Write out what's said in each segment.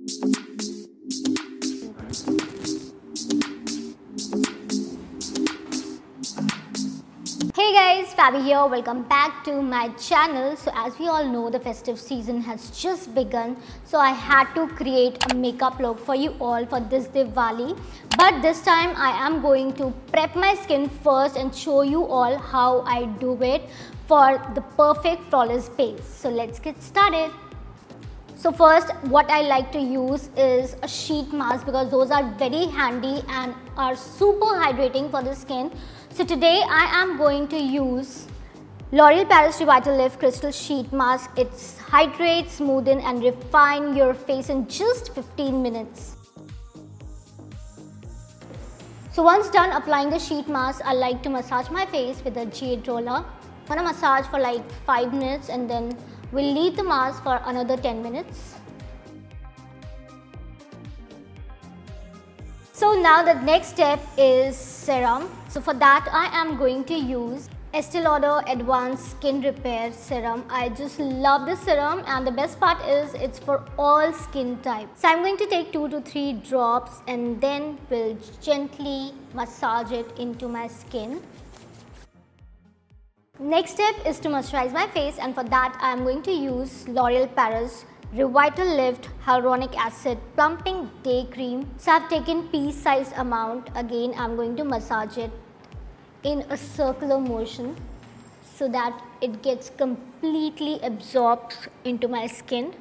Hey guys, Fabi here. Welcome back to my channel. So as we all know, the festive season has just begun. So I had to create a makeup look for you all for this Diwali. But this time I am going to prep my skin first and show you all how I do it for the perfect flawless base. So let's get started. So first, what I like to use is a sheet mask because those are very handy and are super hydrating for the skin. So today I am going to use L'Oreal Paris Revitalift Crystal Sheet Mask. It hydrates, smoothen and refine your face in just 15 minutes. So once done applying the sheet mask, I like to massage my face with a jade roller. I'm gonna massage for like 5 minutes and then we'll leave the mask for another 10 minutes. So now the next step is serum. So for that I am going to use Estee Lauder Advanced Skin Repair Serum. I just love this serum and the best part is it's for all skin types. So I'm going to take 2 to 3 drops and then will gently massage it into my skin. Next step is to moisturize my face, and for that I am going to use L'Oreal Paris Revitalift Hyaluronic Acid Plumping Day Cream. So I have taken pea-sized amount. Again I am going to massage it in a circular motion so that it gets completely absorbed into my skin.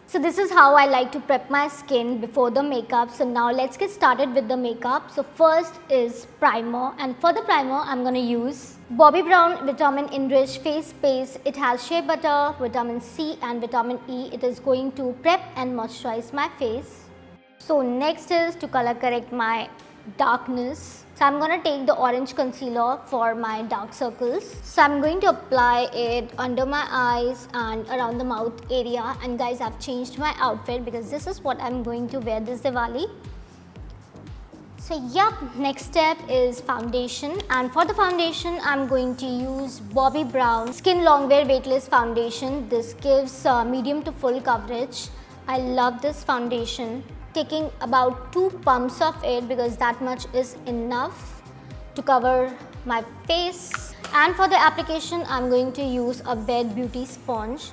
So this is how I like to prep my skin before the makeup. So now let's get started with the makeup. So first is primer, and for the primer I'm going to use Bobbi Brown Vitamin Enriched Face Base. It has shea butter, vitamin C and vitamin E. It is going to prep and moisturize my face. So next is to color correct my darkness. So I'm going to take the orange concealer for my dark circles. So I'm going to apply it under my eyes and around the mouth area. And guys, I've changed my outfit because this is what I'm going to wear this Diwali. So yep, next step is foundation, and for the foundation I'm going to use Bobbi Brown Skin Longwear Weightless Foundation. This gives medium to full coverage. I love this foundation. Taking about 2 pumps of it because that much is enough to cover my face. And for the application I'm going to use a Bed Beauty sponge.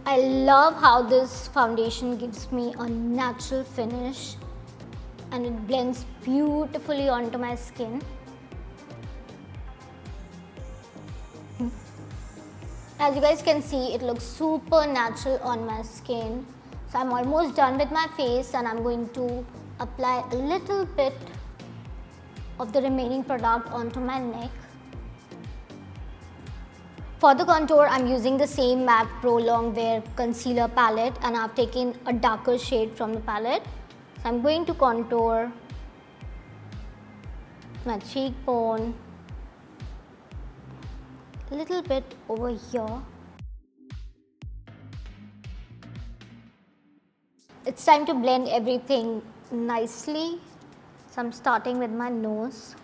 I love how this foundation gives me a natural finish and it blends beautifully onto my skin. As you guys can see, it looks super natural on my skin. So I'm almost done with my face and I'm going to apply a little bit of the remaining product onto my neck. For the contour, I'm using the same MAC Pro Longwear Concealer palette and I've taken a darker shade from the palette. So I'm going to contour my cheekbone, a little bit over here. It's time to blend everything nicely. So I'm starting with my nose.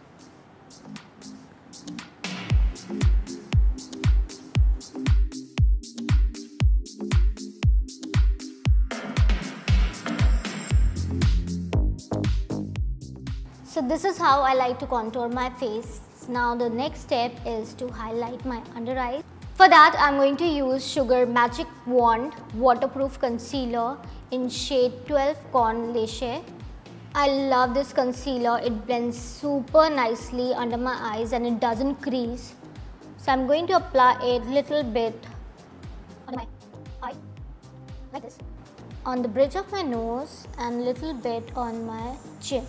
So this is how I like to contour my face. Now the next step is to highlight my under eyes. For that I'm going to use Sugar Magic Wand Waterproof Concealer in shade 12 Corn Lache. I love this concealer. It blends super nicely under my eyes and it doesn't crease. So I'm going to apply it little bit on my eye, like this, on the bridge of my nose and little bit on my chin.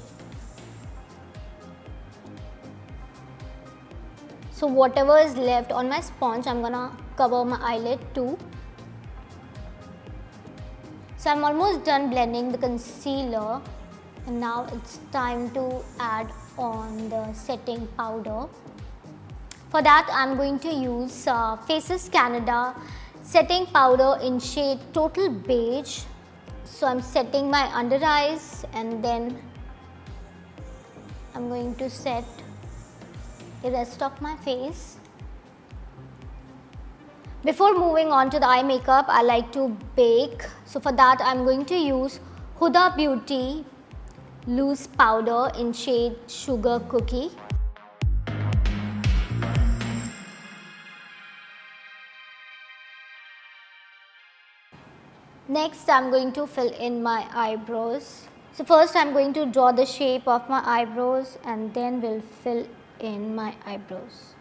So whatever is left on my sponge, I'm gonna cover my eyelid too. So I'm almost done blending the concealer and now it's time to add on the setting powder. For that I'm going to use Faces Canada setting powder in shade Total Beige. So I'm setting my under eyes and then I'm going to set the rest of my face. Before moving on to the eye makeup, I like to bake. So for that, I'm going to use Huda Beauty loose powder in shade Sugar Cookie. Next, I'm going to fill in my eyebrows. So first, I'm going to draw the shape of my eyebrows and then we'll fill in my eyebrows.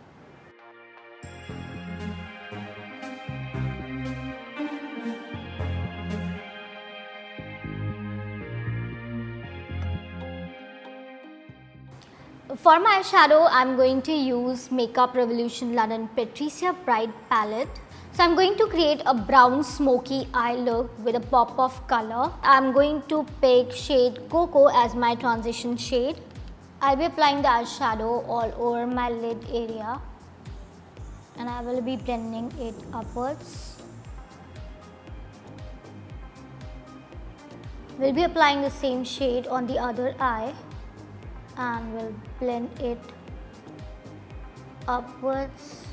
For my eyeshadow, I'm going to use Makeup Revolution London Patricia Bright palette. So I'm going to create a brown smoky eye look with a pop of color. I'm going to pick shade Cocoa as my transition shade. I'll be applying the eyeshadow all over my lid area and I will be blending it upwards. We'll be applying the same shade on the other eye and we'll blend it upwards.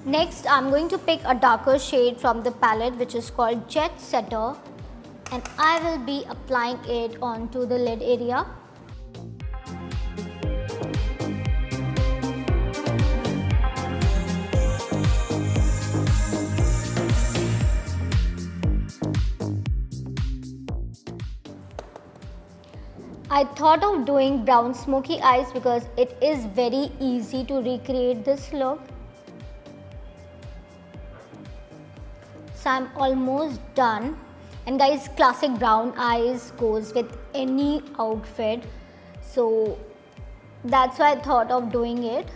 Next, I'm going to pick a darker shade from the palette which is called Jet Setter and I will be applying it onto the lid area. I thought of doing brown smoky eyes because it is very easy to recreate this look. So I'm almost done, and guys, classic brown eyes goes with any outfit, so that's why I thought of doing it.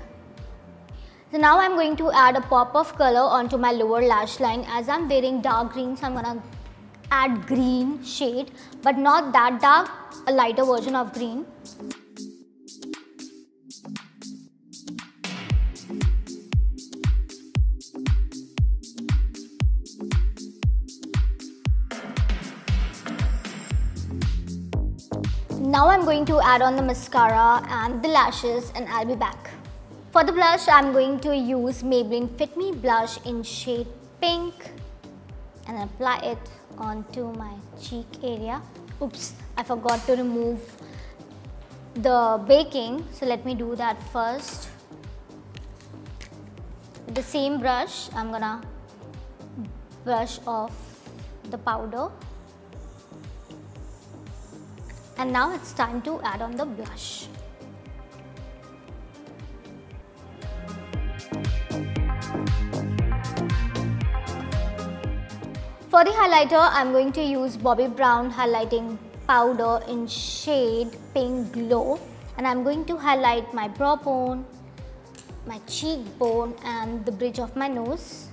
So now I'm going to add a pop of color onto my lower lash line. As I'm wearing dark green, so I'm gonna add green shade, but not that dark, a lighter version of green. Now I'm going to add on the mascara and the lashes and I'll be back. For the blush, I'm going to use Maybelline Fit Me blush in shade Pink and apply it onto my cheek area. Oops, I forgot to remove the baking, so let me do that first. With the same brush, I'm gonna brush off the powder. And now it's time to add on the blush. For the highlighter, I'm going to use Bobbi Brown highlighting powder in shade Pink Glow. And I'm going to highlight my brow bone, my cheekbone and the bridge of my nose.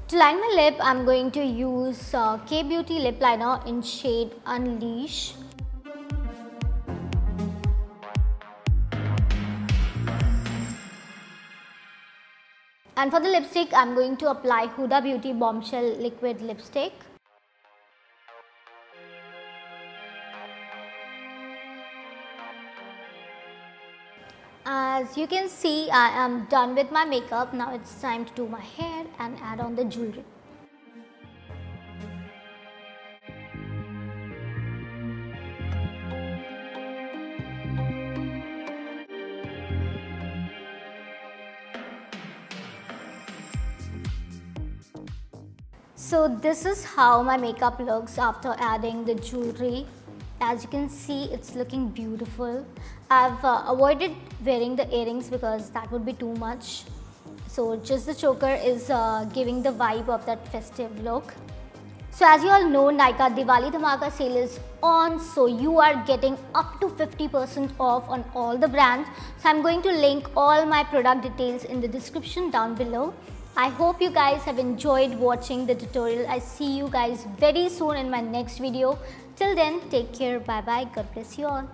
To line my lip, I'm going to use K-Beauty lip liner in shade Unleash. And for the lipstick, I'm going to apply Huda Beauty Bombshell Liquid Lipstick. As you can see, I am done with my makeup. Now it's time to do my hair and add on the jewelry. So this is how my makeup looks after adding the jewelry. As you can see, it's looking beautiful. I've avoided wearing the earrings because that would be too much. So just the choker is giving the vibe of that festive look. So as you all know, Nykaa Diwali Dhamaka sale is on. So you are getting up to 50% off on all the brands. So I'm going to link all my product details in the description down below. I hope you guys have enjoyed watching the tutorial. I see you guys very soon in my next video. Till then, take care. Bye bye. God bless you all.